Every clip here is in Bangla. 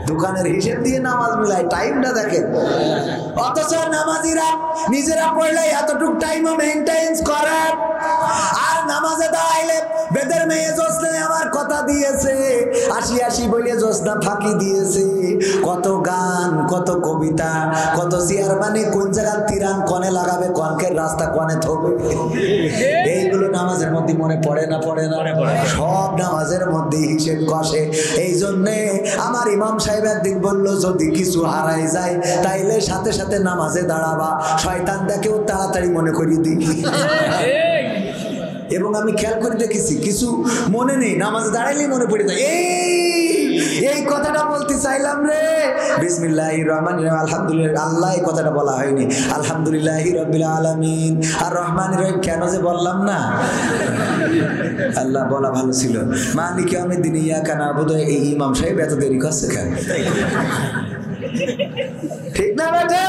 দোকানের হিসেব দিয়ে নামাজ মিলায়, টাইমটা দেখেন। অথচ নামাজিরা নিজেরা পড়লে এতটুক টাইমও মেইনটেইন করে, আর নামাজে দাঁড়াইলে বেদের মেয়ে জোসনা আমার কথা দিয়েছে, আসি আসি বলে জোসনা ফাঁকি দিয়েছে। কত গান, কত কবিতা, কত চেয়ারম্যানে কোন জায়গার তিরান কনে লাগাবে, কনকের রাস্তা কনে থবে, এইগুলো নামাজের মধ্যে মনে পড়ে না? পড়ে না? সব নামাজের মধ্যে হিসেব কষে। এই জন্যে আমার ইমাম সাহেব একদিন বললো, যদি কিছু হারাই যায় তাইলে সাথে সাথে নামাজে দাঁড়াবা, শয়তান দেখেও তাড়াতাড়ি মনে করিয়ে দিই। এবং আমি খেয়াল করে দেখেছি, কিছু মনে নেই, নামাজ দাঁড়াইলেই মনে পড়ে যায়। এই কথাটা বলতে চাইলাম রে, বিসমিল্লাহির রহমানির রহিম, আলহামদুলিল্লাহ। আল্লাহ এই কথাটা বলা হয়নি, আলহামদুলিল্লাহি রাব্বিল আলামিন আর রহমানির রহিম কেন যে বললাম না, আল্লাহ বলা ভালো ছিল। মালিকি ইয়াউমিদ্দিন ইয়াকা না'বুদু, এই ইমাম সাহেব এত দেরি করছে কেন? ঠিক না বেটে?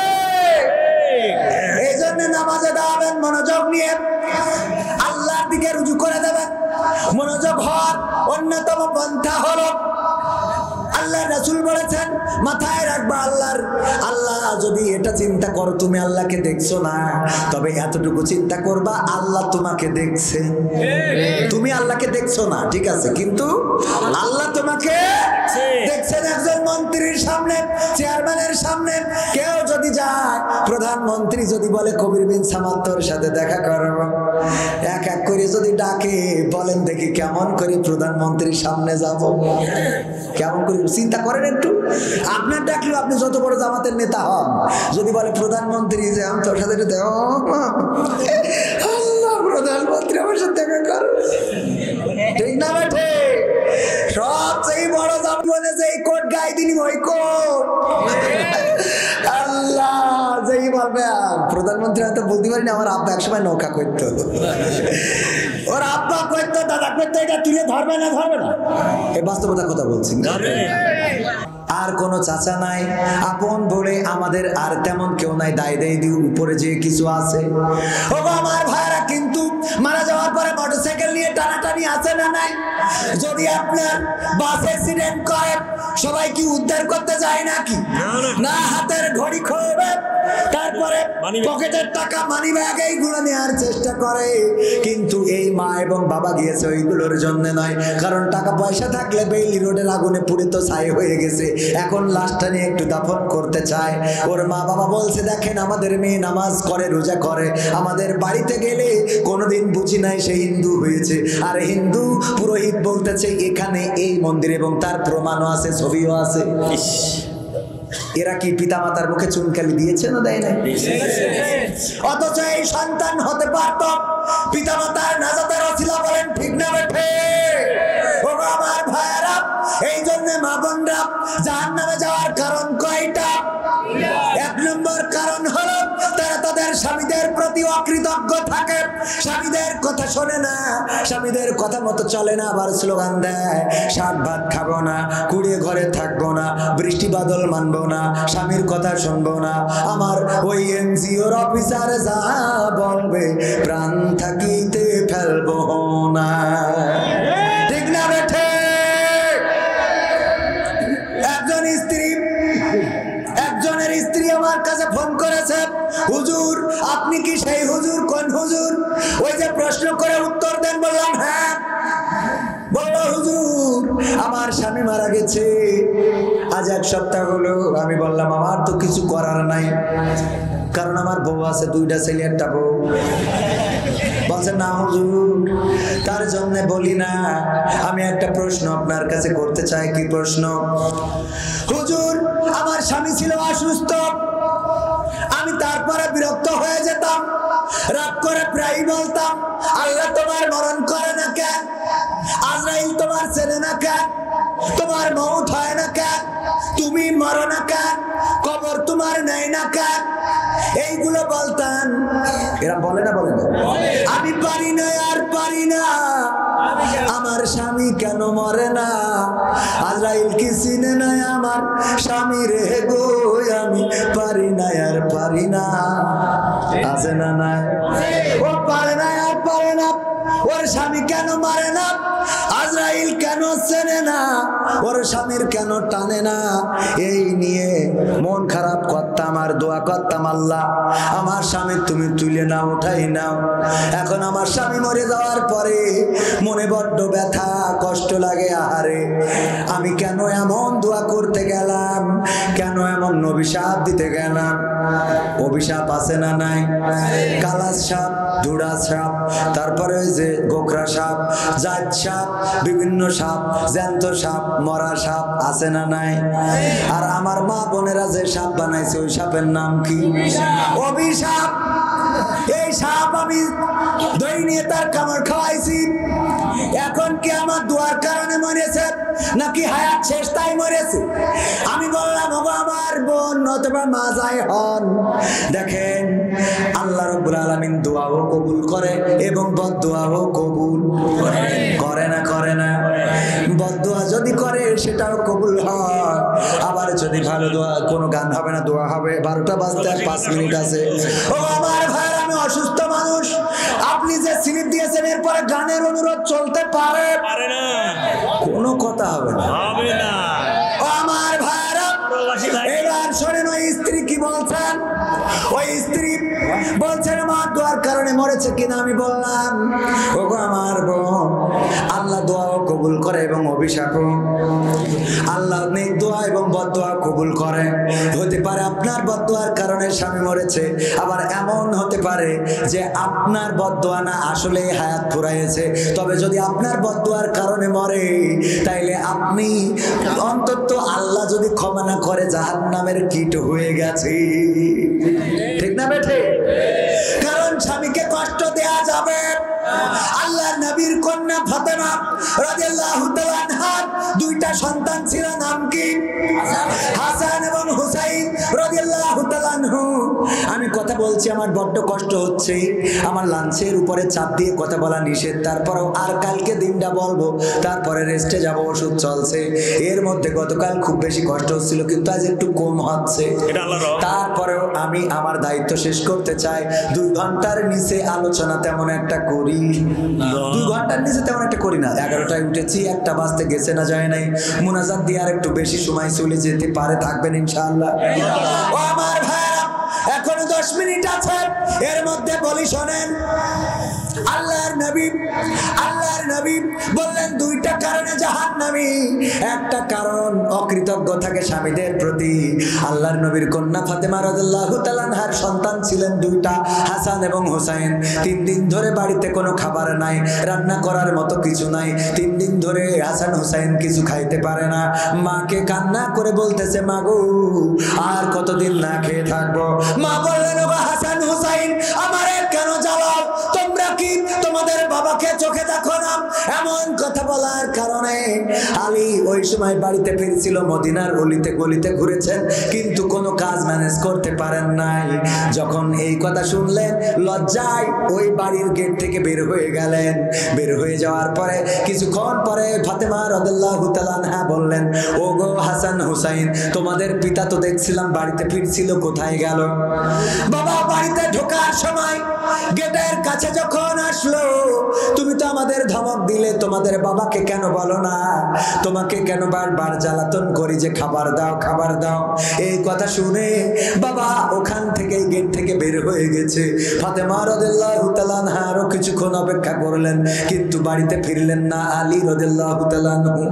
এই জন্য নামাজে দাঁড়াবেন মনোযোগ নিয়ে, আল্লাহর দিকে রুজু করে দেবেন। মনোযোগ হওয়ার অন্যতম পন্থা হলো, আল্লাহ রাসূল বলেছেন মাথায় রাখবা, আল্লাহ যদি এটা চিন্তা করো তুমি আল্লাহকে দেখছো না, তবে এতটুকু চিন্তা করবা আল্লাহ তোমাকে দেখছে। তুমি আল্লাহকে দেখছো না, ঠিক আছে, কিন্তু আল্লাহ তোমাকে দেখছেন। একজন মন্ত্রীর সামনে, চেয়ারম্যানের সামনে কেউ যদি যায়, প্রধানমন্ত্রী যদি বলে কবির বিন সামাদ তোর সাথে দেখা করব, এক এক করে যদি ডাকে, বলেন দেখি কেমন করে প্রধানমন্ত্রীর সামনে যাব? কেমন করে চিন্তা করেন একটু। আপনার ডাকলেও আপনি যত বড় জামাতের নেতা হন, যদি বলে প্রধানমন্ত্রী যে আমি তোর সাথে আল্লাহ, প্রধানমন্ত্রী আমার সাথে দেখা কর, ঠিক না বেঠে? সবচেয়ে বড় জামাত বলে যে এই কোট গায়ে দিনি, ওই কোট আল্লাহ যেই বলবে। প্রধানমন্ত্রী হয়তো বলতে পারিনি, আমার আব্বা একসময় নৌকা করতো, ওর আব্বা করতো, দাদা করতো, এটা তুলে ধরবে না? ধরবে না? এই বাস্তবতার কথা বলছি। আর কোনো চাচা নাই, আপন বলে আমাদের আর তেমন কেউ নাই, দায় দেয় দিয়ে উপরে যে কিছু আছে। ও আমার ভাইরা, কিন্তু মারা যাওয়ার পরে মোটরসাইকেল নিয়ে টানাটানি আছে না নাই? যদি আপনার বাস অ্যাক্সিডেন্ট করে, সবাই কি উদ্ধার করতে যায় নাকি? না, হাতের ঘড়ি খোবে, তারপরে পকেটের টাকা, মানি ব্যাগ, এইগুলো নেওয়ার চেষ্টা করে। কিন্তু এই মা এবং বাবা গিয়েছে ওইগুলোর জন্য নয়, কারণ টাকা পয়সা থাকলে বেইলি রোডের আগুনে পুড়ে তো ছাই হয়ে গেছে, এখন লাশটা নিয়ে একটু দাফন করতে চায়। ওর মা বাবা বলছে, দেখেন আমাদের মেয়ে নামাজ করে, রোজা করে, আমাদের বাড়িতে গেলে কোনোদিন বুঝি নাই সে হিন্দু হয়েছে। আর হিন্দু পুরোহিত বলতেছে এখানে এই মন্দির, এবং তার প্রমাণও আছে, ছবিও আছে। এরা কি পিতা মাতার মুখে চুনকালি দিয়েছে না দেয় নাই? অথচ এই সন্তান হতে পারত, পিতা মাতার নাজাতের ওসিলা বলেন, ঠিক না বেঠে? ও আমার ভাইয়েরা, এই জন্য মা বোনরা জাহান্নামে যাওয়ার কারণ কয়টা? এক নম্বর কারণ হলো তারা তাদের স্বামীদের প্রতি অকৃতজ্ঞ থাকে, স্বামীদের কথা শোনে না, স্বামীদের কথা মতো চলে না, আবার স্লোগান দেয় শাক ভাত খাবো না, কুড়িয়ে ঘরে থাকবো না, বৃষ্টি বাদল মানবো না, স্বামীর কথা শুনবো না। আমার ওই এনজিওর অফিসার যা বলবে প্রাণ থাকিতে ফেলবো না, ঠিক না বেঠে? একজনের স্ত্রী আমার কাছে ফোন করেছে, হুজুর আপনি কি সেই হুজুর? কোন হুজুর? ওই যে প্রশ্ন করে উত্তর দেন। বললাম হ্যাঁ। বলল হুজুর আমার স্বামী মারা গেছে আজ 1 সপ্তাহ হলো। আমি বললাম আমার তো কিছু করার নাই, কারণ আমার বউ আছে, 2টা ছেলে 1টা বউ। বলছে না হুজুর তার জন্য বলি না, আমি একটা প্রশ্ন আপনার কাছে করতে চাই। কি প্রশ্ন? হুজুর আমার স্বামী ছিল অসুস্থ, আমি তারপরে বিরক্ত হয়ে যেতাম, রাগ করে প্রায় বলতাম আল্লাহ তোমার মরণ করে না কেন? আজরাইল তোমার চেনে না কেন? তোমার মউত হয় না কেন? তুমি মরো না কেন? কবর তোমার নেই না কেন? এইগুলো বলতাম। এরা বলে না? বলে না? আমি পারি না, আর পারি না, আমার স্বামী কেন মরে না? আজরাইল কি চিনে না আমার স্বামী রে গো? আমি পারি না, আর পারি না। আছে না? না, ও পারে না, আর পারে না। ওর স্বামী কেন মারে না? আজরাইল কেন চেনে না? ওর স্বামীর কেন টানে না, এই নিয়ে মন খারাপ করতাম আর দোয়া করতাম, আল্লাহ আমার স্বামী তুমি তুলে নাও, উঠাই নাও। এখন আমার স্বামী মরে যাওয়ার পরে মনে বড্ড ব্যথা, কষ্ট লাগে। আহারে আমি কেন এমন দোয়া করতে গেলাম, কেন এমন অভিশাপ দিতে গেলাম? অভিশাপ আছে না নাই? কালাস সাপ, ধুড়া সাপ, তারপরে ওই যে গোখরা সাপ, জাত সাপ, বিভিন্ন সাপ, জ্যান্ত সাপ, মরা সাপ আছে না নাই? আর আমার মা বোনেরা যে সাপ বানাইছে ওই সাপের নাম কি? অভিশাপ। এই সাপ আমি দই নিয়ে তার কামড় খাওয়াইছি। এখন কি আমার দোয়ার কারণে মরেছে নাকি হায়াত শেষ তাই মরেছে? আমি বললাম ওগো আমার বোন অথবা মা যাই হন, দেখেন আল্লাহ রাব্বুল আলামিন দোয়াও কবুল করে এবং বদদোয়াও কবুল করে না? করে না? বদদোয়া যদি করে সেটাও কবুল হয়, আবার যদি ভালো দোয়া, কোনো গান হবে না, দোয়া হবে। 12টা বাজতে 5 মিনিট আছে। ও আমার ভাই, আমি অসুস্থ মানুষ, আপনি যে স্লিপ দিয়েছেন এরপরে গানের অনুরোধ চলতে পারে না, কোনো কথা হবে না। ও আমার ভাইরা, এবার শোনেন ওই স্ত্রী কি বলছেন। ওই স্ত্রী বলছেন আমার দোয়ার কারণে মরেছে কিনা। আমি বললাম ওগো আমার বোন, আল্লাহ দোয়াও কবুল করে এবং অভিশাপও। আল্লাহ নেক দোয়া এবং বদদোয়া কবুল করে। হতে পারে আপনার বদদোয়ার কারণে স্বামী মরেছে, আবার এমন হতে পারে যে আপনার বদদোয়া না আসলে হায়াত ফুরাইছে। তবে যদি আপনার বদদোয়ার কারণে মরে তাইলে আপনি অন্তত আল্লাহ যদি ক্ষমা না করে জাহান্নামের কীট হয়ে গেছে। ঠিক না বেঠে? কারণ স্বামীকে কষ্ট দেয়া যাবে। আল্লাহর নবীর কন্যা ফাতেমা রাদিয়াল্লাহু তাআলা আনহার 2টা সন্তান ছিল, নাম কি? হাসান এবং হুসাইন রাদিয়াল্লাহু তাআলা আনহু। আমি কথা বলছি, আমার বড্ড কষ্ট হচ্ছে, আমার লাঞ্চের উপরে চাপ দিয়ে কথা বলা নিষেধ, তারপরেও আর কালকে দিনটা বলবো, তারপরে রেস্টে যাব, ওষুধ চলছে। এর মধ্যে গতকাল খুব বেশি কষ্ট হচ্ছিল, কিন্তু আজ একটু কম হচ্ছে। তারপরেও আমি আমার দায়িত্ব শেষ করতে চাই। 2 ঘন্টার নিচে আলোচনা তেমন একটা করি, 2 ঘন্টার নিচে তেমন একটা করি না। 11টায় উঠেছি, 1টা বাজতে গেছে না যায় নাই। মুনাজাত দিয়ে আর একটু বেশি সময় চলে যেতে পারে, থাকবেন ইনশাআল্লাহ। ও আমার ভাইরা, এখনো 10 মিনিট আছে, এর মধ্যে বলি শোনেন। আল্লাহর নবী বললেন 2টা কারণে জাহান্নামী। একটা কারণ অকৃতজ্ঞ থাকে স্বামীদের প্রতি। আল্লাহর নবীর কন্যা ফাতেমা রাদিয়াল্লাহু তাআলা আনহার সন্তান ছিলেন 2টা, হাসান এবং হুসাইন। 3 দিন ধরে বাড়িতে কোনো খাবার নাই, রান্না করার মতো কিছু নাই। 3 দিন ধরে হাসান হুসাইন কিছু খাইতে পারে না। মাকে কান্না করে বলতেছে, মা গো আর কতদিন না খেয়ে থাকবো? মা বললেন, ওগো হাসান হুসাইন, আমারে কেন জ্বালাও? তোমরা কি তোমাদের বাবাকে চোখে দেখো না? এমন কথা বলার কারণে আলী ওই সময় বাড়িতে ফিরছিল, মদিনার অলিতে গলিতে ঘুরেছেন, কিন্তু কোনো কাজ ম্যানেজ করতে পারেন নাই। যখন এই কথা শুনলেন, লজ্জায় ওই বাড়ির গেট থেকে বের হয়ে গেলেন। বের হয়ে যাওয়ার পরে কিছুক্ষণ পরে ফাতেমা রাদিয়াল্লাহু তাআলা আনহা বললেন, ওগো হাসান হুসাইন, তোমাদের পিতা তো দেখছিলাম বাড়িতে ফিরছিল, কোথায় গেল? বাবা বাড়িতে ঢোকার সময় গেটের কাছে যখন আসলো, তুমি তো আমাদের ধমক দিলে, তোমাদের বাবাকে কেন বলো না? তোমাকে কেন বারবার জ্বালাতন করি যে খাবার দাও, খাবার দাও। এই কথা শুনে বাবা ওখান থেকে, গেট থেকে বের হয়ে গেছে। ফাতেমা রাদিয়াল্লাহু তাআলা আনহা আরো কিছুক্ষণ অপেক্ষা করলেন, কিন্তু বাড়িতে ফিরলেন না আলী রাদিয়াল্লাহু তাআলা আনহু।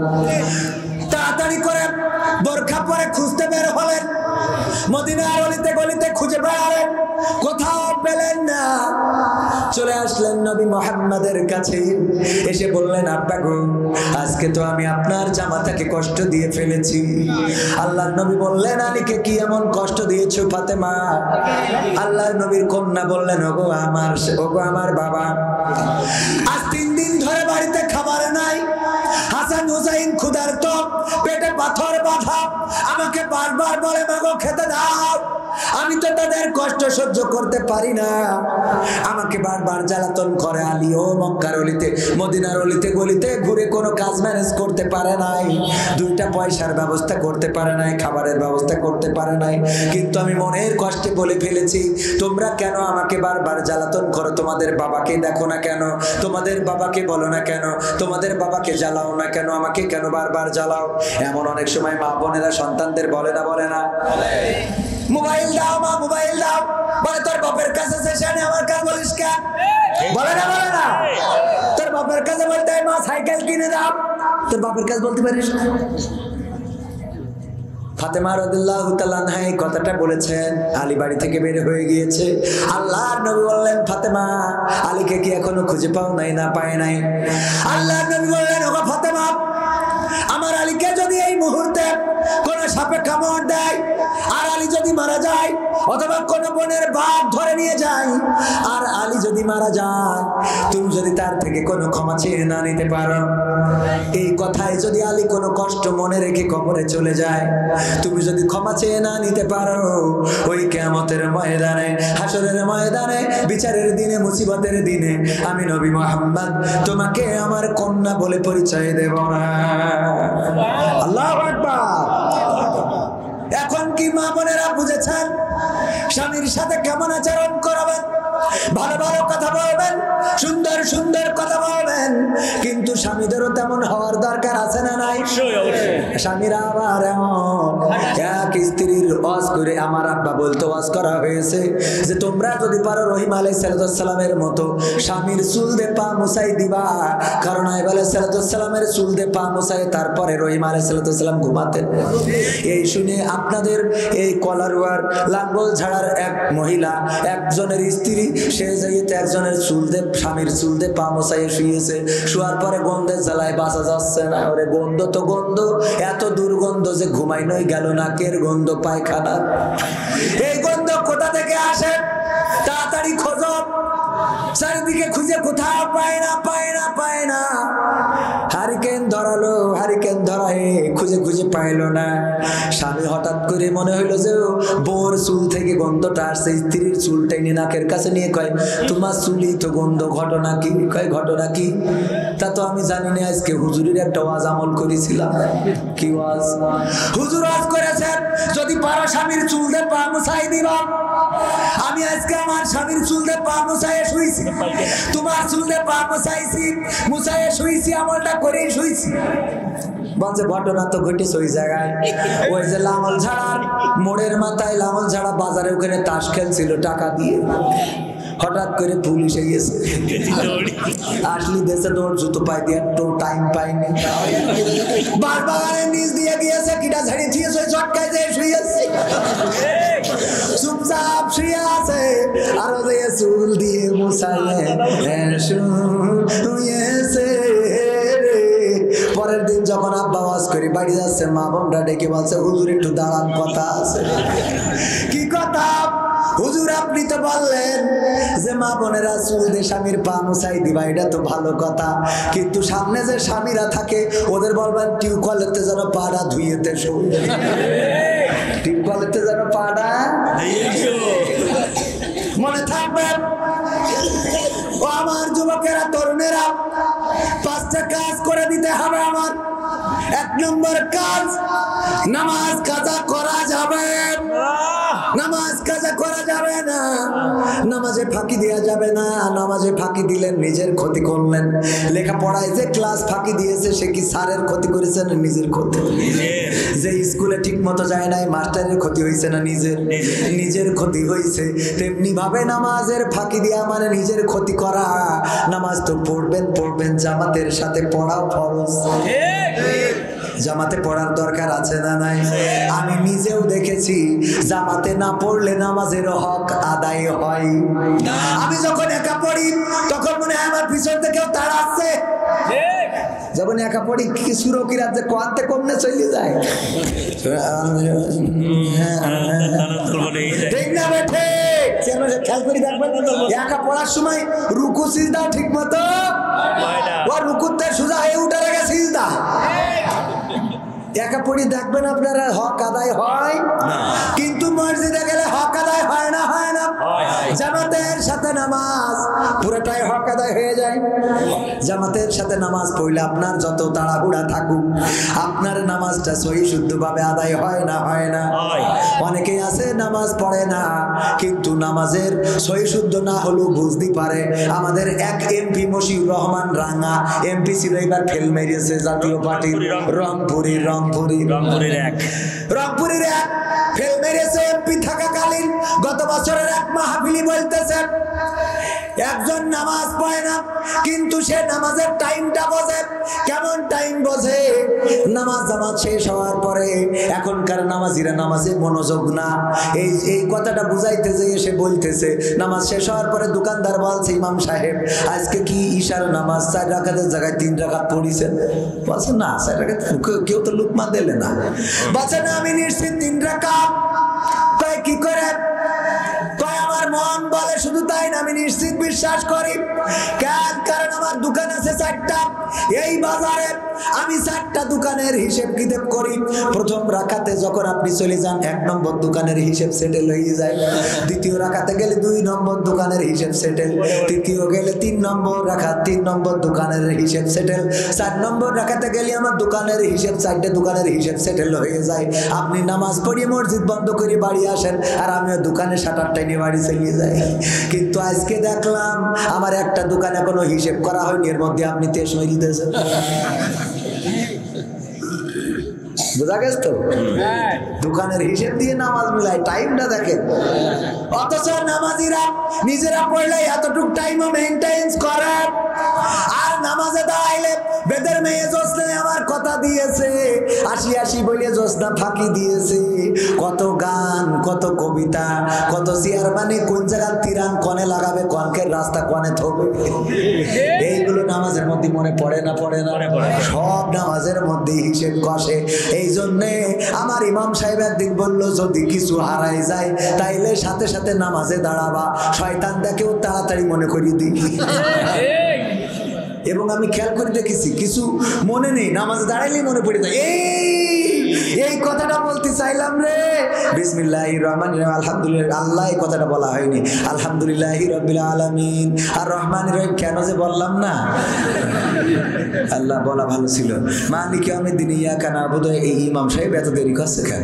তাড়াতাড়ি করে বোরখা পরে খুঁজতে বের হলেন, মদিনার অলিতে গলিতে খুঁজে বেড়ালেন, কোথাও পেলেন না। চলে আসলেন নবী মুহাম্মাদের কাছে, এসে বললেন, আব্বা গো, আজকে তো আমি আপনার জামাতাকে কষ্ট দিয়ে ফেলেছি। আল্লাহর নবী বললেন, আলীকে কি এমন কষ্ট দিয়েছো ফাতেমা? আল্লাহর নবীর কন্যা বললেন, ওগো আমার বাবা, আজ 3 দিন ধরে বাড়িতে খাবার নাই, হাসান হুসাইন ক্ষুধার্ত, পেটে পাথর বাঁধা, আমাকে আমাকে বারবার বলে মাগো খেতে দাও, আমি তো তাদের কষ্ট সহ্য করতে পারি না, আমাকে বারবার জ্বালাতন করে। আলী ও মক্কার অলিতে মদিনার অলিতে গলিতে ঘুরে কোনো কাজ ম্যানেজ করতে পারে নাই, দুইটা পয়সার ব্যবস্থা করতে পারে নাই, খাবারের ব্যবস্থা করতে পারে নাই। কিন্তু আমি মনের কষ্টে বলে ফেলেছি, তোমরা কেন আমাকে বারবার জ্বালাতন করো? তোমাদের বাবাকে দেখো না কেন? তোমাদের বাবাকে বলো না কেন? তোমাদের বাবাকে জ্বালাও না কেন? আমাকে কেন বারবার জ্বালাও? এমন অনেক সময় মা বোনেরা সন্তানদের বলে না, বলে না? মোবাইল দাও মা, মোবাইল দাও, বলে তোর বাপের কাছে সেখানে আমার কাছে বলিস কেন? বলে না, বলে না? তোর বাপের কাছে বলতে মা সাইকেল কিনে দাও, তোর বাপের কাছে বলতে পারিস না? ফাতেমা রাদিয়াল্লাহু তাআলা আনহা এই কথাটা বলেছেন, আলী বাড়ি থেকে বের হয়ে গিয়েছে। আল্লাহর নবী বললেন, ফাতেমা আলীকে কি এখনো খুঁজে পাও নাই? না পায় নাই। আল্লাহর নবী বললেন, ওগো ফাতেমা, আমার আলীকে যদি এই মুহূর্তে কোন সাপে কামড় দেয় আর আলী যদি মারা যায়, অথবা কোন বোনের বাপ ধরে নিয়ে যায় আর আলী যদি মারা যায়, তুমি যদি তার থেকে কোনো ক্ষমা চেয়ে না নিতে পারো, এই কথায় যদি আলী কোনো কষ্ট মনে রেখে কবরে চলে যায়, তুমি যদি ক্ষমা চেয়ে না নিতে পারো, ওই কিয়ামতের ময়দানে, হাসরের ময়দানে, বিচারের দিনে, মুসিবতের দিনে আমি নবী মুহাম্মদ তোমাকে আমার কন্যা বলে পরিচয় দেব না। আল্লাহু আকবার। এখন কি মা বোনেরা বুঝেছেন স্বামীর সাথে কেমন আচরণ করবেন? ভালো ভালো কথা বলবেন, সুন্দর সুন্দর কথা বলবেন, কিন্তু স্বামীদেরও তেমন হওয়ার দরকার আছে না নাই? স্বামীরা আবার এমন এক স্ত্রীর ওয়াজ করে, আমার আব্বা বলতে ওয়াজ করা হয়েছে যে তোমরা যদি পারো রহিম আলাইহিস সালামের মতো স্বামীর চুল দিয়ে পা মুছাই দিবা, কারণ আইব আলাইহিস সালামের চুল দিয়ে পা মুছাই তারপরে রহিম আলাইহিস সালাম ঘুমাতেন। এই শুনে আপনাদের এই কলারুয়ার লাঙ্গল ঝাড়ার এক মহিলা, একজনের স্ত্রী, সে যাইতে একজনের চুল দিয়ে, স্বামীর চুল দিয়ে পা মুছাইয়ে শুয়েছে। শোয়ার পরে গন্ধের জ্বালায় বাঁচা যাচ্ছে না। ওরে গন্ধ তো গন্ধ, এত দুর্গন্ধ যে ঘুমাইনই গেল, নাকের গন্ধ, পায়খানা। এই গন্ধ কোথা থেকে আসে? তাড়াতাড়ি খোঁজো। চারিদিকে খুঁজে কোথাও পায় না, পায় না, পায় না। হারিকেন ধরালো, হারিকেন ধরায় খুঁজে খুঁজে পাইলো না। স্বামী হঠাৎ করে মনে হইলো যে বউর চুল থেকে গন্ধটা আসছে, স্ত্রীর চুল টেনে নাকের কাছে নিয়ে কয়, তোমার চুলই তো গন্ধ, ঘটনা কি? কয়, ঘটনা কি? তা তো আমি জানি না, আজকে হুজুরের একটা ওয়াজ আমল করেছিলাম। কি ওয়াজ? হুজুর ওয়াজ করেছেন যদি পারো স্বামীর চুল দিয়ে পা মুছাই দিবা। আমি আজকে আমার স্বামীর চুল দিয়ে পা মুছাইয়ে শুইছি, তোমার চুল দিয়ে পা মুছাইছি, মুছাইয়ে শুইছি, আমলটা করেই শুইছি। বলছে ঘটনা তো ঘটেছে ওই জায়গায়, ওই যে লাঙল ঝাড়ার মোড়ের মাথায়, লাঙল ঝাড়া বাজারে, ওখানে তাস খেলছিল টাকা দিয়ে। হঠাৎ করে পুলিশ গেছে, আসলি দেশে দৌড়, জুতো পাই দিয়ে একটু টাইম পাইনি, বাগানের নিচ দিয়ে গিয়েছে, কিটা ঝাড়িয়ে দিয়েছে, চটকায় দিয়ে শুয়েছে, চুপচাপ শুয়ে আছে, আর ওই চুল দিয়ে মুছাইয়ে শুয়েছে। পরের দিন যখন আব্বা ওয়াজ করে বাড়ি যাচ্ছে, মা বোনরা ডেকে বলছে, হুজুর একটু দাঁড়ান, কথা আছে। কি কথা? হুজুর আপনি তো বললেন যে মা বোনেরা চুল দিয়ে স্বামীর পা মুছাই দিবা, এটা তো ভালো কথা, কিন্তু সামনে যে স্বামীরা থাকে ওদের বলবেন টিউবওয়েলেতে যেন পাড়া ধুইয়েতে শোয়, টিউবওয়েলেতে যেন পাড়া মনে থাকবে। ও আমার যুবকেরা, তরুণেরা, 5টা কাজ করে দিতে হবে আমার। 1 নম্বর কাজ, নামাজ কাজা করা যাবে, নামাজ কাজা করা যাবে না, নামাজে ফাঁকি দেওয়া যাবে না। নামাজে ফাঁকি দিলেন নিজের ক্ষতি করলেন। লেখাপড়ায় যে ক্লাস ফাঁকি দিয়েছে সে কি স্যারের ক্ষতি করেছে না নিজের ক্ষতি? যে স্কুলে ঠিক মতো যায় নাই, মাস্টারের ক্ষতি হয়েছে না নিজের? নিজের ক্ষতি হয়েছে। তেমনি ভাবে নামাজের ফাঁকি দেওয়া মানে নিজের ক্ষতি করা। নামাজ তো পড়বেন, পড়বেন, জামাতের সাথে পড়াও ফরজ। জামাতে পড়ার দরকার আছে না নাই? আমি নিজেও দেখেছি জামাতে না পড়লে নামাজের হক আদায় হয়। আমি যখন একা পড়ি তখন মনে হয় আমার পিছন থেকেও তাড়াচ্ছে। যখন একা পড়ি কি সুরকি রাজ্যে কোয়ান্তে কমনে চলে যায়, ঠিক না বেঠে? খেয়াল করি দেখবেন, একা পড়ার সময় রুকু সিজদা ঠিক মতো, ও রুকুতে সোজা হয়ে উঠার আগে সিজদা, একা পড়ি দেখবেন আপনারা হক আদায় হয় না, কিন্তু মসজিদে গেলে হক আদায় হয় না, হয় না? জামাতের সাথে নামাজ পুরোটাই হক আদায় হয়ে যায়। জামাতের সাথে নামাজ পড়লে আপনার যত তাড়াহুড়া থাকুক, আপনার নামাজটা সহি শুদ্ধভাবে আদায় হয় না, হয় না? অনেকেই আছে নামাজ পড়ে না, কিন্তু নামাজের সহি শুদ্ধ না হলেও বুঝতে পারে। আমাদের এক এমপি মশিউর রহমান রাঙা এমপি ছিল, এবার ফেল মেরেছে জাতীয় পার্টির, রংপুরের এক ফেল মেরেছে এমপি থাকাকালীন। গত বছরের এক মাহফিলি বলতেছেন একজন নামাজ পড়ে না, কিন্তু সে নামাজের টাইমটা বোঝে। কেমন টাইম বোঝে? নামাজ জামাত শেষ হওয়ার পরে এখনকার নামাজিরা নামাজে মনোযোগ না, এই কথাটা বুঝাইতে যেয়ে সে বলতেছে নামাজ শেষ হওয়ার পরে দোকানদার বলছে ইমাম সাহেব আজকে কি ঈশার নামাজ 4 রাকাতের জায়গায় 3 রাকাত পড়িছেন? বলছে না 4 রাকাত, কেউ তো লুকমা দিলে না। বলছে না আমি নিশ্চিত 3 রাকাত। কয় কি করে? কয় আমার মন বলে শুধু তাই না, আমি নিশ্চিত বিশ্বাস করি। কারণ আমার দোকান আছে 4টা, এই বাজারে আমি 4টা দোকানের হিসেব কিতাব করি। প্রথম রাকাতে যখন আপনি চলে যান 1 নম্বর দোকানের হিসেব সেটেল হয়ে যায়, দ্বিতীয় রাকাতে গেলে 2 নম্বর দোকানের হিসেব সেটেল, তৃতীয় গেলে 3 নম্বর রাকাত 3 নম্বর দোকানের হিসেব সেটেল, 4 নম্বর রাকাতে গেলে আমার দোকানের হিসেব 4টে দোকানের হিসেব সেটেল হয়ে যায়। আপনি নামাজ পড়িয়ে মসজিদ বন্ধ করে বাড়ি আসেন, আর আমিও দোকানে শাটারটা নিয়ে বাড়ি চলে যাই। কিন্তু আজকে দেখলাম আমার একটা দোকানে কোনো হিসেব করা হয়নি, এর মধ্যে আপনি 23 মিনিট দিয়েছেন। বুঝা গেছে তো? দোকানের হিসেব দিয়ে নামাজ মিলাই, টাইমটা দেখেন। অথচ নামাজিরা নিজেরা পড়লে এতটুক টাইমও মেইনটেইন করে, আর নামাজে দাঁড়াইলে বেদের মেয়ে জোসনা আমার কথা দিয়েছে, 80 বলে জোসনা ফাঁকি দিয়েছে। কত গান, কত কবিতা, কত চেয়ারম্যানে কোন জায়গার তিরান কনে লাগাবে, কনকের রাস্তা কনে থবে, এইগুলো নামাজের মধ্যে মনে পড়ে না? পড়ে না? সব নামাজের মধ্যে হিসেব কষে। এই জন্যে আমার ইমাম সাহেব একদিন বললো যদি কিছু হারাই যায় তাইলে সাথে সাথে নামাজে দাঁড়াবা, শয়তান দেখেও তাড়াতাড়ি মনে করিয়ে দিই। এবং আমি খেয়াল করে দেখেছি কিছু মনে নেই, নামাজে দাঁড়াইলেই মনে পড়ে যায়। এই কথাটা বলতে চাইলাম রে। বিসমিল্লাহির রহমানির রহিম, আলহামদুলিল্লাহ। আল্লাহ এই কথাটা বলা হয়নি, আলহামদুলিল্লাহি রাব্বিল আলামিন আর রহমানির রহিম কেন যে বললাম না, আল্লাহ বলা ভালো ছিল। মালিক ইয়াউমিদ্দিন ইয়াকা না'বুদু, এই ইমাম সাহেব এত দেরি করছে কেন?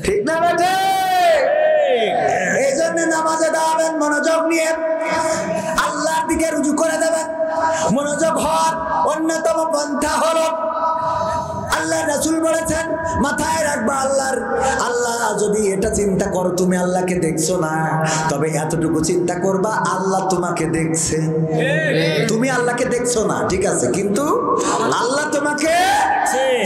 ঠিক না বেটে? এই জন্য নামাজে দাঁড়াবেন মনোযোগ নিয়ে, আল্লাহর দিকে রুজু করে দেবেন। মনোযোগ হওয়ার অন্যতম পন্থা হলো আল্লাহ রাসূল বলেছেন মাথায় রাখবা আল্লাহ যদি এটা চিন্তা করো তুমি আল্লাহকে দেখছো না, তবে এতটুকু চিন্তা করবা আল্লাহ তোমাকে দেখছে। তুমি আল্লাহকে দেখছো না ঠিক আছে, কিন্তু আল্লাহ তোমাকে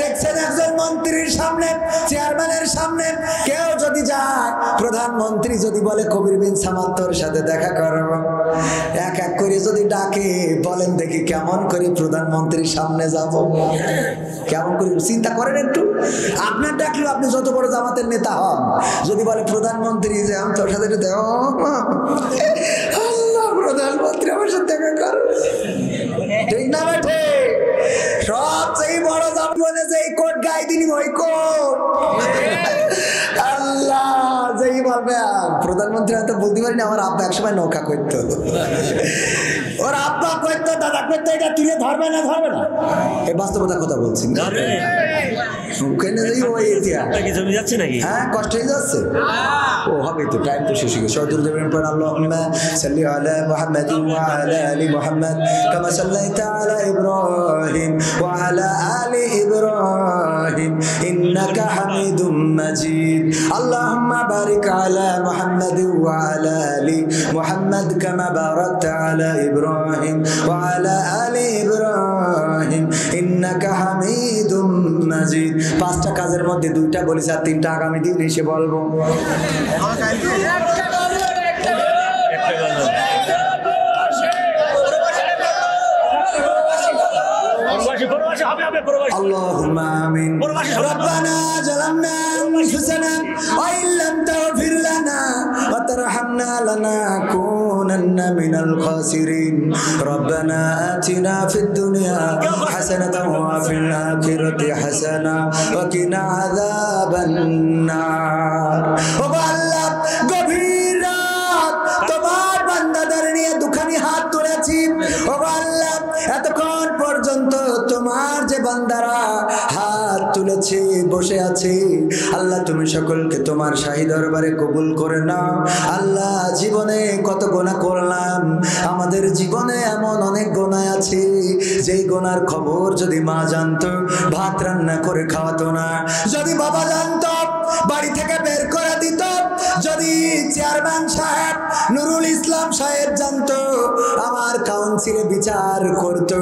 দেখছেন। একজন মন্ত্রীর সামনে, চেয়ারম্যানের সামনে কেউ যদি যায়, প্রধানমন্ত্রী যদি বলে কবির বিন সামাদ তোর সাথে দেখা করব, এক এক করে যদি ডাকে, বলেন দেখি কেমন করে প্রধানমন্ত্রীর সামনে যাব? কেমন করে চিন্তা করেন একটু। আপনার ডাকলেও আপনি যত বড় জামাতের নেতা হন, যদি বলে প্রধানমন্ত্রী যে আমি তোর সাথে আল্লাহ প্রধানমন্ত্রী আমার সাথে দেখা কর, ঠিক না বেঠে? সবচেয়ে বড় জামানে যে কোট গায়ে দিনি ওই কোট আল্লাহ যেই বলবে প্রধানমন্ত্রী হয়তো বলতে পারিনি, আমার আব্বা একসময় নৌকা করতো, ওর আব্বা করতো, দাদা করতো, এটা তুলে ধরবে না? ধরবে না? এই বাস্তবতার কথা বলছি। হ্যাঁ, কষ্ট হয়ে যাচ্ছে। ও হবে তো, টাইম তো শেষ হয়ে গেছে। সদর দেবেন পর আল্লাহুম্মা সাল্লি আলা মুহাম্মাদ ওয়া আলা আলি মুহাম্মাদ কামা সাল্লাইতা আলা ইব্রাহিম ওয়া আলা আলি ইব্রাহিম ইন্নাকা হামিদুম মাজিদ। আল্লাহুম্মা বারিক আলা মুহাম্মাদ ওয়া আলা আলি মুহাম্মাদ কামা বারাকতা আলা ইব্রাহিম ওয়া আলা আলি ইব্রাহিম ইন্নাকা হামিদুম মাজিদ। 5টা কাজের মধ্যে 2টা বলেছি, আর 3টা আগামী দিন এসে বলবো। اللهم آمين ربنا ظلمنا أنفسنا وإن لم تغفر لنا وترحمنا لنكونن লানাকুনান্না মিনাল খাসিরিন রব্বানা আতিনা ফিদ দুনিয়া হাসানাতাও ওয়া ফিল আখিরাতি হাসানা ওয়া কিনা আযাবান নার। ও আল্লাহ, গভীর রাত তোমার বান্দাদের নিয়ে দুখানি হাত তুলেছি। ও আল্লাহ, এতক্ষণ পর্যন্ত তোমার যে বান্দারা হাত তুলেছে, বসে আছে, আল্লাহ তুমি সকলকে তোমার শাহী দরবারে কবুল করে নাও। আল্লাহ, জীবনে কত গুনাহ করলাম, আমাদের জীবনে এমন অনেক গুনাহ আছে যেই গুনার খবর যদি মা জানতো ভাত রান্না করে খাওয়াতো না, যদি বাবা জানতো বাড়ি থেকে বের করে দিত, যদি চেয়ারম্যান সাহেব নুরুল ইসলাম সাহেব জানতো আমার কাউন্সিলে বিচার করতো,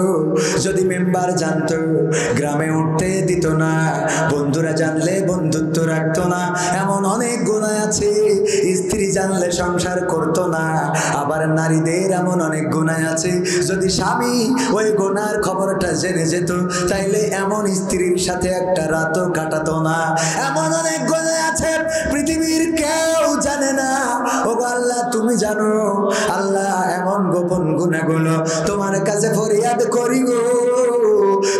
যদি মেম্বার জানতো গ্রামে উঠতে দিত না, বন্ধুরা জানলে বন্ধুত্ব রাখতো না, এমন অনেক গুনাহ আছে। স্ত্রী জানলে সংসার করতো না, আবার নারীদের এমন অনেক গুনাহ আছে যদি স্বামী ওই গুনার খবরটা জেনে যেত তাইলে এমন স্ত্রীর সাথে একটা রাতও কাটাতো না। এমন অনেক গুনাহ আছে পৃথিবীর কেউ জানে না। ও আল্লাহ, তুমি জানো। আল্লাহ, এমন গোপন গুনাহগুলো তোমার কাছে ফরিয়াদ করি গো,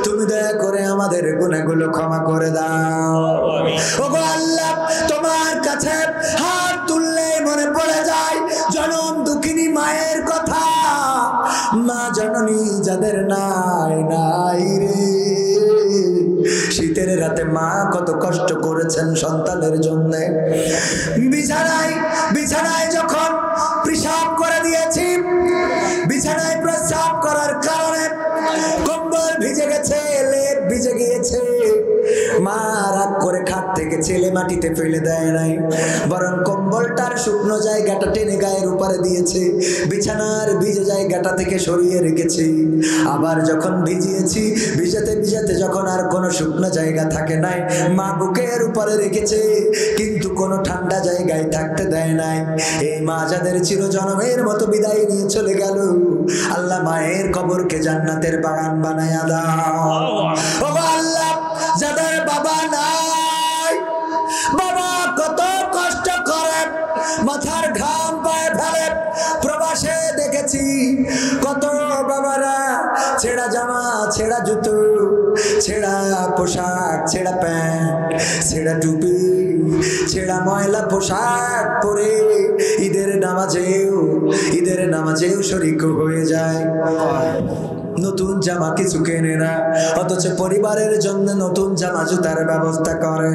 তুমি দয়া করে আমাদের গুনাহগুলো ক্ষমা করে দাও। ও আল্লাহ, তোমার কাছে হাত তুললে মনে পড়ে যায় জনম দুঃখিনী মায়ের কথা। মা জননী যাদের নাই নাই রে, শীতের রাতে মা কত কষ্ট করেছেন সন্তানের জন্য। বিছানায় বিছানায় যখন পেশাব করে দিয়েছি, বিছানায় প্রস্রাব করার কারণে কম্বল ভিজে গেছে, লেপ ভিজে গিয়েছে, মা রাগ করে খাট থেকে ছেলে মাটিতে ফেলে দেয় নাই, বরং কম্বলটার শুকনো জায়গাটা টেনে গায়ের উপরে দিয়েছে, বিছানার ভিজে জায়গাটা থেকে সরিয়ে রেখেছি। আবার যখন ভিজিয়েছি, ভিজাতে ভিজাতে যখন আর কোনো শুকনো জায়গা থাকে নাই, মা বুকের উপরে রেখেছে, কিন্তু কোনো ঠান্ডা জায়গায় থাকতে দেয় নাই। এই মা যাদের চিরজনমের মতো বিদায় নিয়ে চলে গেল, আল্লাহ মায়ের কবরকে জান্নাতের বাগান বানায়া দাও। ও আল্লাহ, যাদের বাবা নাই, বাবা কত কষ্ট করে মাথার ঘাম পায়ে ফেলে, প্রবাসে দেখেছি কত বাবারা ছেঁড়া জামা, ছেঁড়া জুতো, ছেঁড়া পোশাক, ছেঁড়া প্যান্ট, ছেঁড়া টুপি, ছেঁড়া ময়লা পোশাক পরে ঈদের নামাজেও শরীক হয়ে যায়। নতুন জামা কিছু কেনে না, অথচ পরিবারের জন্য নতুন জামা জুতার ব্যবস্থা করে।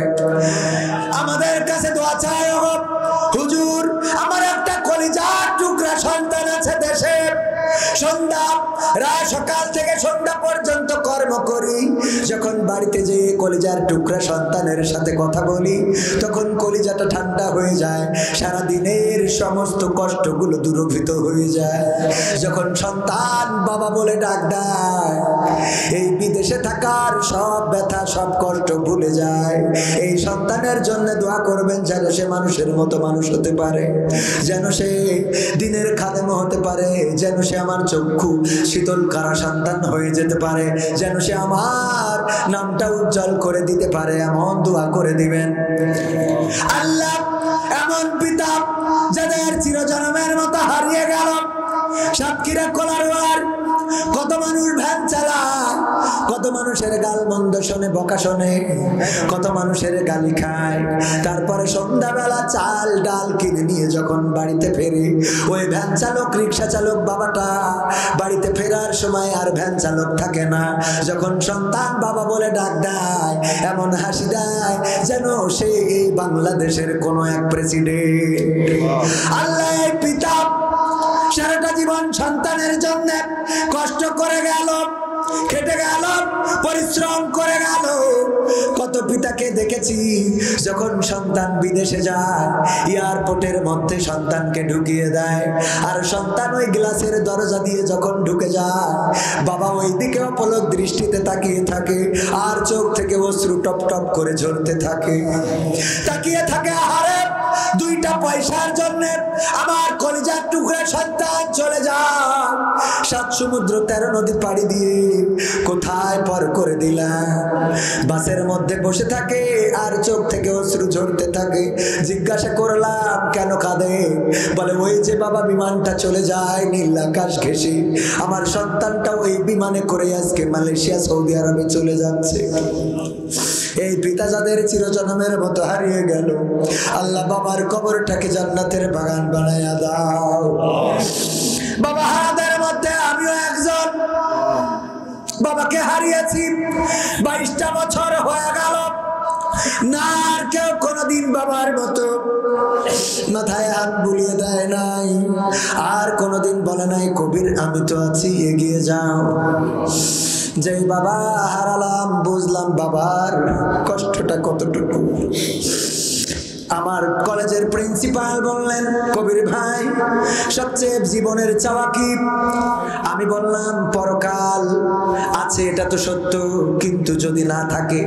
আমাদের কাছে দোয়া চাই, হুজুর আমার একটা কলিজার টুকরা সন্তান আছে দেশে, সকাল থেকে সন্ধ্যা পর্যন্ত কর্ম করি, যখন বাড়িতে যেয়ে কলিজার টুকরা সন্তানের সাথে কথা বলি তখন কলিজাটা ঠান্ডা হয়ে যায়, সারা দিনের সমস্ত কষ্টগুলো দূরীভূত হয়ে যায়। যখন সন্তান বাবা বলে ডাক দেয়, এই বিদেশে থাকার সব ব্যথা সব কষ্ট ভুলে যায়। এই সন্তানের জন্য দোয়া করবেন যেন সে মানুষের মতো মানুষ হতে পারে, যেন সে দিনের খাদেম হতে পারে, যেন সে আমার চক্ষু শীতল কারা সন্তান হয়ে যেতে পারে, যেন সে আমার নামটা উজ্জ্বল করে দিতে পারে, এমন দোয়া করে দিবেন। আল্লাহ, এমন পিতা যাদের চিরজন্মের মতো হারিয়ে গেল, সাতক্ষীরা কোলারওয়ার কত মানুষ ভ্যান চালায়, কত মানুষের গাল মন্দ শোনে, বকা শোনে, কত মানুষের গালি খায়, তারপরে সন্ধ্যাবেলা চাল ডাল কিনে নিয়ে যখন বাড়িতে ফেরে, ওই ভ্যান চালক রিক্সা চালক বাবাটা বাড়িতে ফেরার সময় আর ভ্যান চালক থাকে না, যখন সন্তান বাবা বলে ডাক দেয় এমন হাসি দেয় যেন সে এই বাংলাদেশের কোন এক প্রেসিডেন্ট। আল্লাহ, পিতা সারাটা জীবন সন্তানের জন্য কষ্ট করে গেল, খেটে গেল, পরিশ্রম করে গেল। কত পিতাকে দেখেছি যখন সন্তান বিদেশে যায় এয়ারপোর্টের মধ্যে সন্তানকে ঢুকিয়ে দেয়, আর সন্তান ওই গ্লাসের দরজা দিয়ে যখন ঢুকে যায় বাবা ওই দিকে অপলক দৃষ্টিতে তাকিয়ে থাকে, আর চোখ থেকে অশ্রু টপ টপ করে ঝরতে থাকে, তাকিয়ে থাকে, আহারে দুইটা পয়সার জন্য আমার কলিজার টুকরা সন্তান চলে যায় 7 সমুদ্র 13 নদী পাড়ি দিয়ে কোথায় পর করে দিলা। বাসের মধ্যে বসে থাকে আর চোখ থেকে অশ্রু ঝরতে থাকে। জিজ্ঞাসা করলাম কেন কাঁদে? বলে ওই যে বাবা বিমানটা চলে যায় নীল আকাশ ঘেঁষে, আমার সন্তানটা ওই বিমানে করে আজকে মালয়েশিয়া সৌদি আরবে চলে যাচ্ছে। এই পিতা যাদের চিরজন্মের মতো হারিয়ে গেল, আল্লাহ বাবার কবরটাকে জান্নাতের বাগান বানায়া দাও। বাবা হারাদের মধ্যে আমিও একজন। বাবাকে হারিয়েছি, 22টা বছর হয়ে গেল। না আর কেউ কোনদিন বাবার মতো মাথায় হাত বুলিয়ে দেয় নাই, আর কোনদিন বলে নাই কবির আমি তো আছি এগিয়ে যাও। যে বাবা হারালাম বুঝলাম বাবার কষ্টটা কতটুকু। আমার কলেজের প্রিন্সিপাল বললেন কবির ভাই সবচেয়ে জীবনের চাওয়া কি? আমি বললাম পরকাল আছে, এটা তো সত্য, কিন্তু যদি না থাকে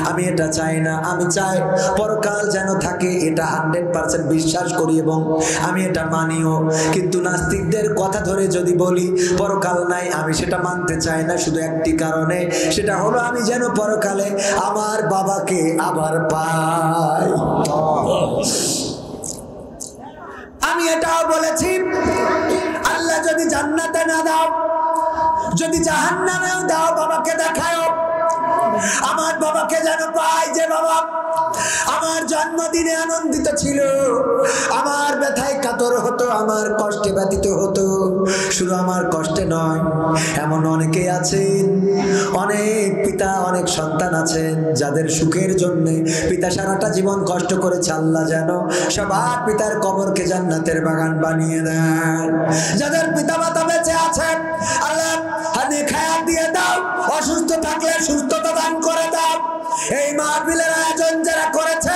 আমি এটা চাই না। আমি চাই পরকাল যেন থাকে, এটা 100% বিশ্বাস করি এবং আমি এটা মানিও। কিন্তু নাস্তিকদের কথা ধরে যদি বলি পরকাল নাই, আমি সেটা মানতে চাই না শুধু একটি কারণে, সেটা হলো আমি যেন পরকালে আমার বাবাকে আবার পাই। আমি এটাও বলেছি আল্লাহ যদি জান্নাতে না দাও, যদি জাহান্নামেও দাও, বাবাকে দেখাও আমার বাবাকে যেন পাই। যে বাবা আমার জন্মদিনে আনন্দিত ছিল, আমার ব্যথায় কাতর হতো, আমার কষ্টে ব্যথিত হতো। শুধু আমার কষ্টে নয়, এমন অনেকে আছেন, অনেক পিতা অনেক সন্তান আছেন যাদের সুখের জন্য পিতা সারাটা জীবন কষ্ট করেছে। আল্লাহ যেন সবার পিতার কবরকে জান্নাতের বাগান বানিয়ে দেন। যাদের পিতা মাতা বেঁচে আছেন আল্লাহ হাতে খায়াত দিয়ে দাও, অসুস্থ থাকলে সুস্থতা দান করে দাও। এই মাহফিলের আয়োজন যারা করেছে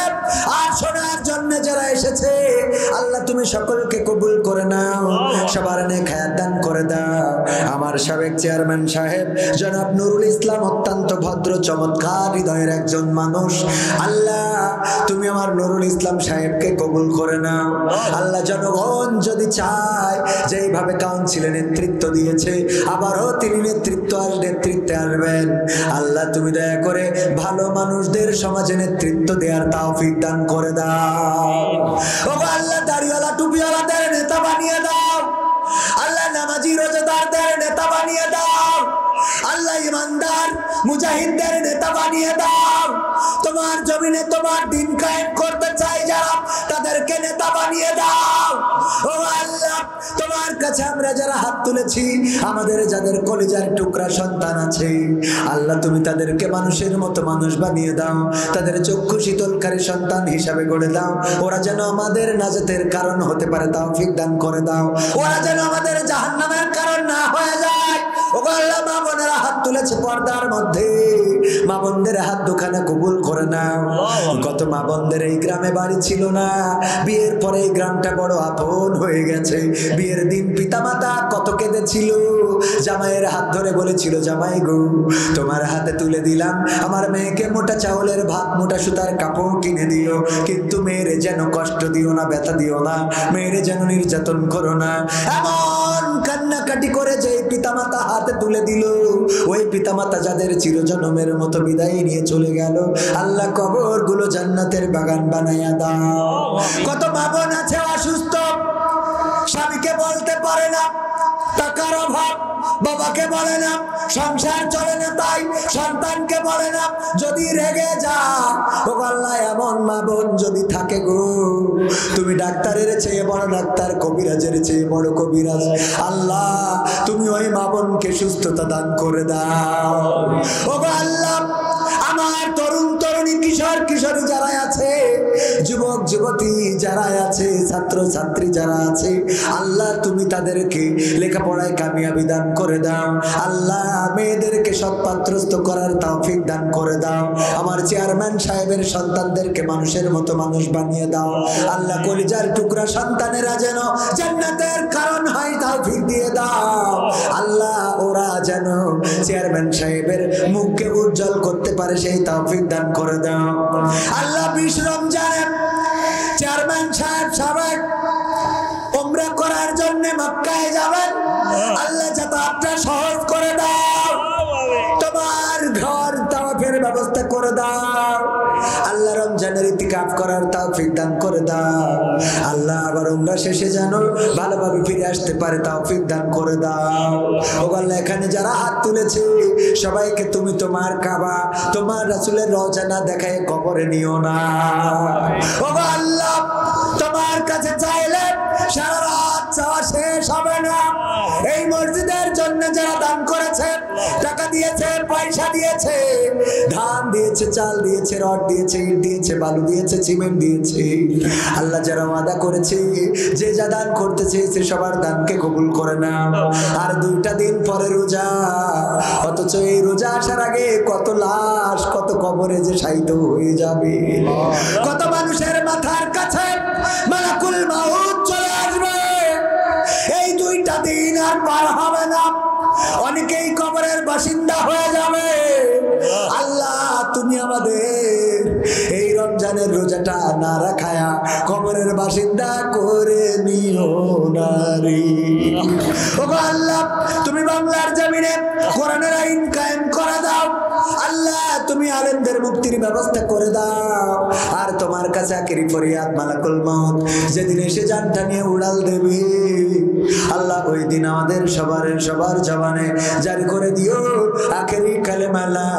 আর শোনার জন্য যারা এসেছে আল্লাহ তুমি সকলকে কবুল করে নাও, সবার নেক হায়াত দান করে দাও। আমার সাবেক চেয়ারম্যান সাহেব জনাব নুরুল ইসলাম অত্যন্ত ভদ্র চমৎকার হৃদয়ের একজন মানুষ। আল্লাহ তুমি আমার নুরুল ইসলাম সাহেবকে কবুল করে নাও। আল্লাহ জনগণ যদি চায় যে এইভাবে কাউন্সিলে নেতৃত্ব দিয়েছে আবারও তিনি নেতৃত্বে আসবেন, আল্লাহ তুমি দয়া করে ভালো মানুষদের সমাজে নেতৃত্ব দেওয়ার তৌফিক দান করে দাও। ও আল্লাহ দাড়িওয়ালা টুপিওয়ালাদের নেতা বানিয়ে দাও। আল্লাহ নামাজি রোজাদারদের নেতা বানিয়ে দাও। আল্লাহ ইমানদার মুজাহিদদের নেতা বানিয়ে দাও। তোমার জমিনে তোমার দিন কায়েম করতে চাই যারা, তাদেরকে নেতা বানিয়ে দাও। ও আল্লাহ তোমার কাছে আমরা যারা হাত তুলেছি, আমাদের যাদের কলিজার টুকরা সন্তান আছে আল্লাহ তুমি তাদেরকে মানুষের মতো মানুষ বানিয়ে দাও, তাদের চক্ষু শীতলকারী সন্তান হিসাবে গড়ে দাও। ওরা যেন আমাদের নাজাতের কারণ হতে পারে তৌফিক দান করে দাও। ওরা যেন আমাদের জাহান্নামের কারণ না হয়ে যায়। ও আল্লাহ মা বোনেরা হাত তুলেছে পর্দার মধ্যে, মা বোনদের হাত দুখানা কবুল করে নাও। কত মা বোনদের এই গ্রামে বাড়ি ছিল না, বিয়ের পরে এই গ্রামটা বড় আপন হয়ে গেছে। বিয়ের দিন পিতামাতা কত কেঁদেছিল, জামাইয়ের হাত ধরে বলেছিল জামাই গো তোমার হাতে তুলে দিলাম আমার মেয়েকে মোটা চাউলের ভাত মোটা সুতার কাপড় কিনে দিও, কিন্তু মেয়েরে যেন কষ্ট দিও না, ব্যথা দিও না, মেয়েরে যেন নির্যাতন করো না। এমন কান্নাকাটি করে যে পিতামাতা হাতে তুলে দিল, ওই পিতামাতা যাদের চিরজন্মের মতো বিদায় নিয়ে চলে গেল, আল্লাহ কবর গুলো জান্নাতের বাগান বানায়া দাও। কত মা বোন আছে অসুস্থ, স্বামীকে বলতে পারে না, টাকার অভাব, বাবাকে বলে না, সংসার চলে না তাই সন্তানকে বলে না, যদি রেগে যা। ও আল্লাহ এমন মা বোন যদি থাকে গো, তুমি ডাক্তারের চেয়ে বড় ডাক্তার, কবিরাজের চেয়ে বড় কবিরাজ, আল্লাহ তুমি ওই মা বোনকে সুস্থতা দান করে দাও। ও আল্লাহ আমার তরুণ তরুণী কিশোর কিশোরী যারা আছে, যুবক যুবতী যারা আছে, ছাত্র ছাত্রী যারা আছে, আল্লাহ তুমি তাদেরকে লেখাপড়ায় কামিয়াবি দান করে দাও। আল্লাহ মেয়েদেরকে সৎপাত্রস্থ করার তৌফিক দান করে দাও। আমার চেয়ারম্যান সাহেবের সন্তানদেরকে মানুষের মতো মানুষ বানিয়ে দাও। আল্লাহ কলিজার টুকরা সন্তানেরা যেন জান্নাতের কারণ হয় তৌফিক দিয়ে দাও। আল্লাহ ওরা যেন চেয়ারম্যান সাহেবের মুখকে উজ্জ্বল করতে পারে সেই তৌফিক দান করে দাও। আল্লাহ 20 রমজানে চেয়ারম্যান সাহেব সাবেক উমরা করার জন্য মক্কায় যাবেন, আল্লাহ যাতায়াতটা সহজ করে দাও। করে দাও আল্লাহ, রমজানের ইতিকাফ করার তৌফিক দান করে দাও আল্লাহ, আবার উমরা শেষে যেন ভালোভাবে ফিরে আসতে পারে তৌফিক দান করে দাও। ও আল্লাহ, এখানে যারা হাত তুলেছে সবাইকে তুমি তোমার কাবা, তোমার রাসূলের রওজা না দেখায় কবরে নিও না। ও আল্লাহ, তোমার কাছে চাইলে সারা রাত চাওয়া শেষ হবে না। এই মসজিদের জন্য যারা দান করেছে, টাকা দিয়েছে, পয়সা দিয়েছে, ধান দিয়েছে, চাল দিয়েছে, রড দিয়েছে, ইট দিয়েছে, বালু দিয়েছে, সিমেন্ট দিয়েছে, আল্লাহ যারা ওয়াদা করেছে যে যা দান করতে চেয়েছে সবার দানকে কবুল করে নাও। আর 2টা দিন পরে রোজা, অথচ এই রোজা আসার আগে কত লাশ, কত কবরে যে শায়িত হয়ে যাবে, কত মানুষের মাথার কাছে মালাকুল মাউত চলে আসবে। এই 2টা দিন আর পার হবে না, অনেকেই কবরের বাসিন্দা হয়ে যাবে। আল্লাহ, তুমি আমাদের এই রমজানের রোজাটা না রাখায়া কবরের বাসিন্দা করে নিও না রে। ও আল্লাহ, তুমি বাংলার জমিনে কোরআনের আইন কায়েম করে দাও আল্লাহ, তুমি আলেমদের মুক্তির ব্যবস্থা করে দাও। আর তোমার কাছে আখেরি ফরিয়াদ মালাকুল মউত যেদিন এসে জানটা নিয়ে উড়াল দেবে আল্লাহ, ওই দিন আমাদের সবার জবানে জারি করে দিও আখেরি কালেমা লা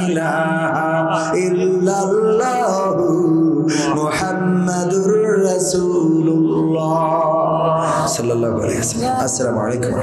ইলাহা ইল্লাল্লাহু মুহাম্মাদুর রাসূলুল্লাহ সাল্লাল্লাহু আলাইহি ওয়াসাল্লাম। আসসালামু আলাইকুম।